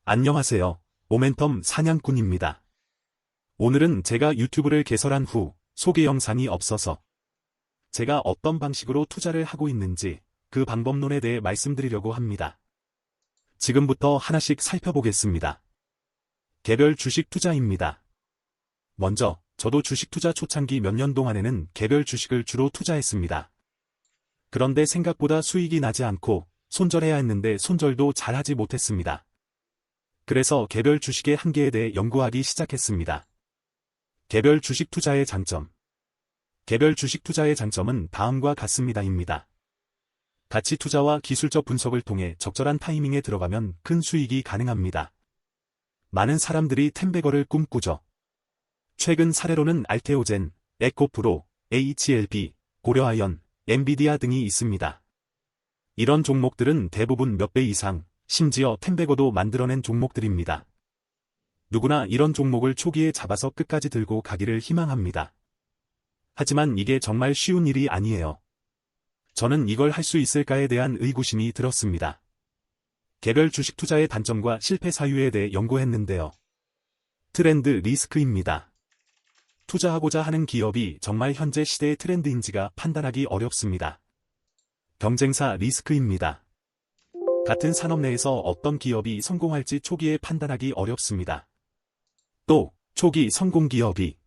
안녕하세요. 모멘텀 사냥꾼입니다. 오늘은 제가 유튜브를 개설한 후 소개 영상이 없어서 제가 어떤 방식으로 투자를 하고 있는지 그 방법론에 대해 말씀드리려고 합니다. 지금부터 하나씩 살펴보겠습니다. 개별 주식 투자입니다. 먼저 저도 주식 투자 초창기 몇 년 동안에는 개별 주식을 주로 투자했습니다. 그런데 생각보다 수익이 나지 않고 손절해야 했는데 손절도 잘하지 못했습니다. 그래서 개별 주식의 한계에 대해 연구하기 시작했습니다. 개별 주식 투자의 장점. 개별 주식 투자의 장점은 다음과 같습니다.입니다. 가치 투자와 기술적 분석을 통해 적절한 타이밍에 들어가면 큰 수익이 가능합니다. 많은 사람들이 템베거를 꿈꾸죠. 최근 사례로는 알테오젠, 에코프로, HLB, 고려아연, 엔비디아 등이 있습니다. 이런 종목들은 대부분 몇 배 이상, 심지어 템베거도 만들어낸 종목들입니다. 누구나 이런 종목을 초기에 잡아서 끝까지 들고 가기를 희망합니다. 하지만 이게 정말 쉬운 일이 아니에요. 저는 이걸 할 수 있을까에 대한 의구심이 들었습니다. 개별 주식 투자의 단점과 실패 사유에 대해 연구했는데요. 트렌드 리스크입니다. 투자하고자 하는 기업이 정말 현재 시대의 트렌드인지가 판단하기 어렵습니다. 경쟁사 리스크입니다. 같은 산업 내에서 어떤 기업이 성공할지 초기에 판단하기 어렵습니다. 또 초기 성공 기업이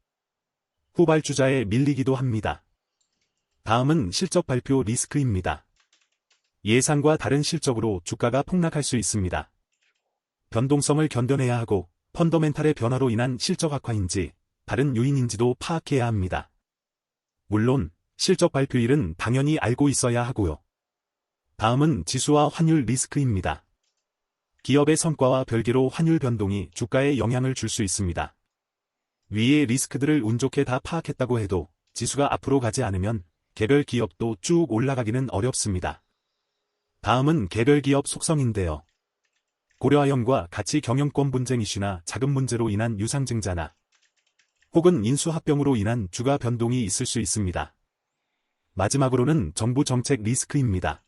후발주자에 밀리기도 합니다. 다음은 실적 발표 리스크입니다. 예상과 다른 실적으로 주가가 폭락할 수 있습니다. 변동성을 견뎌내야 하고 펀더멘탈의 변화로 인한 실적 악화인지 다른 요인인지도 파악해야 합니다. 물론 실적 발표일은 당연히 알고 있어야 하고요. 다음은 지수와 환율 리스크입니다. 기업의 성과와 별개로 환율 변동이 주가에 영향을 줄 수 있습니다. 위의 리스크들을 운 좋게 다 파악했다고 해도 지수가 앞으로 가지 않으면 개별 기업도 쭉 올라가기는 어렵습니다. 다음은 개별 기업 속성인데요. 고려아연과 같이 경영권 분쟁 이슈나 자금 문제로 인한 유상증자나 혹은 인수합병으로 인한 주가 변동이 있을 수 있습니다. 마지막으로는 정부 정책 리스크입니다.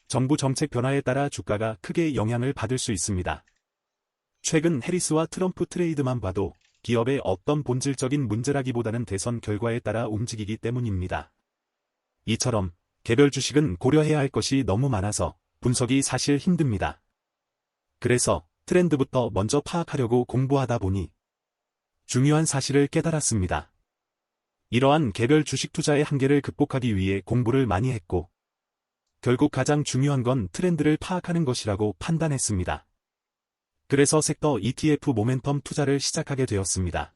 정부 정책 변화에 따라 주가가 크게 영향을 받을 수 있습니다. 최근 해리스와 트럼프 트레이드만 봐도 기업의 어떤 본질적인 문제라기보다는 대선 결과에 따라 움직이기 때문입니다. 이처럼 개별 주식은 고려해야 할 것이 너무 많아서 분석이 사실 힘듭니다. 그래서 트렌드부터 먼저 파악하려고 공부하다 보니 중요한 사실을 깨달았습니다. 이러한 개별 주식 투자의 한계를 극복하기 위해 공부를 많이 했고 결국 가장 중요한 건 트렌드를 파악하는 것이라고 판단했습니다. 그래서 섹터 ETF 모멘텀 투자를 시작하게 되었습니다.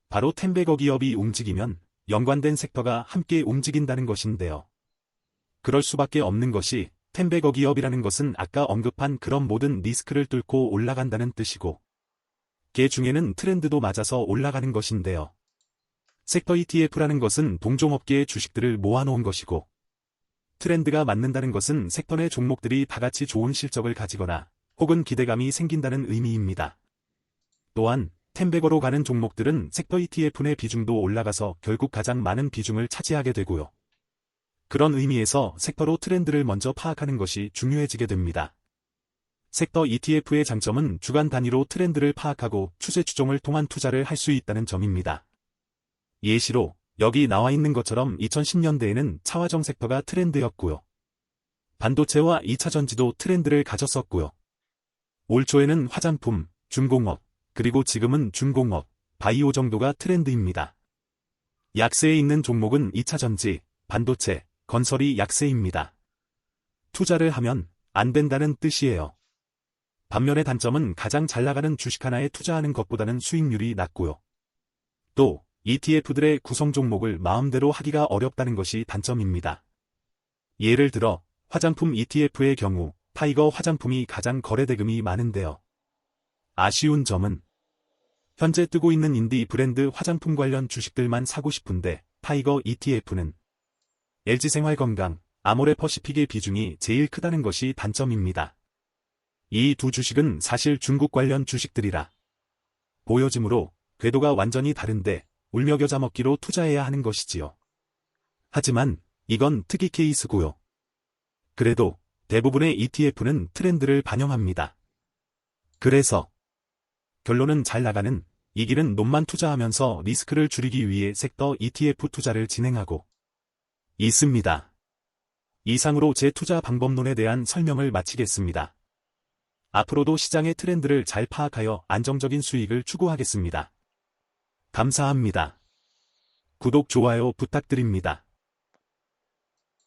바로 템베거 기업이 움직이면 연관된 섹터가 함께 움직인다는 것인데요. 그럴 수밖에 없는 것이 템베거 기업이라는 것은 아까 언급한 그런 모든 리스크를 뚫고 올라간다는 뜻이고 그 중에는 트렌드도 맞아서 올라가는 것인데요. 섹터 ETF라는 것은 동종업계의 주식들을 모아놓은 것이고 트렌드가 맞는다는 것은 섹터 내 종목들이 다같이 좋은 실적을 가지거나 혹은 기대감이 생긴다는 의미입니다. 또한 템베거로 가는 종목들은 섹터 ETF 내 비중도 올라가서 결국 가장 많은 비중을 차지하게 되고요. 그런 의미에서 섹터로 트렌드를 먼저 파악하는 것이 중요해지게 됩니다. 섹터 ETF의 장점은 주간 단위로 트렌드를 파악하고 추세 추종을 통한 투자를 할 수 있다는 점입니다. 예시로 여기 나와 있는 것처럼 2010년대에는 차화정 섹터가 트렌드였고요. 반도체와 2차전지도 트렌드를 가졌었고요. 올 초에는 화장품, 중공업, 그리고 지금은 중공업, 바이오 정도가 트렌드입니다. 약세에 있는 종목은 2차전지, 반도체, 건설이 약세입니다. 투자를 하면 안 된다는 뜻이에요. 반면에 단점은 가장 잘 나가는 주식 하나에 투자하는 것보다는 수익률이 낮고요. 또 ETF들의 구성 종목을 마음대로 하기가 어렵다는 것이 단점입니다. 예를 들어 화장품 ETF의 경우 타이거 화장품이 가장 거래 대금이 많은데요. 아쉬운 점은 현재 뜨고 있는 인디 브랜드 화장품 관련 주식들만 사고 싶은데 타이거 ETF는 LG생활건강, 아모레퍼시픽의 비중이 제일 크다는 것이 단점입니다. 이 두 주식은 사실 중국 관련 주식들이라 보여지므로 궤도가 완전히 다른데 울며 겨자 먹기로 투자해야 하는 것이지요. 하지만 이건 특이 케이스고요. 그래도 대부분의 ETF는 트렌드를 반영합니다. 그래서 결론은 잘 나가는 이 길은 놈만 투자하면서 리스크를 줄이기 위해 섹터 ETF 투자를 진행하고 있습니다. 이상으로 제 투자 방법론에 대한 설명을 마치겠습니다. 앞으로도 시장의 트렌드를 잘 파악하여 안정적인 수익을 추구하겠습니다. 감사합니다. 구독, 좋아요 부탁드립니다.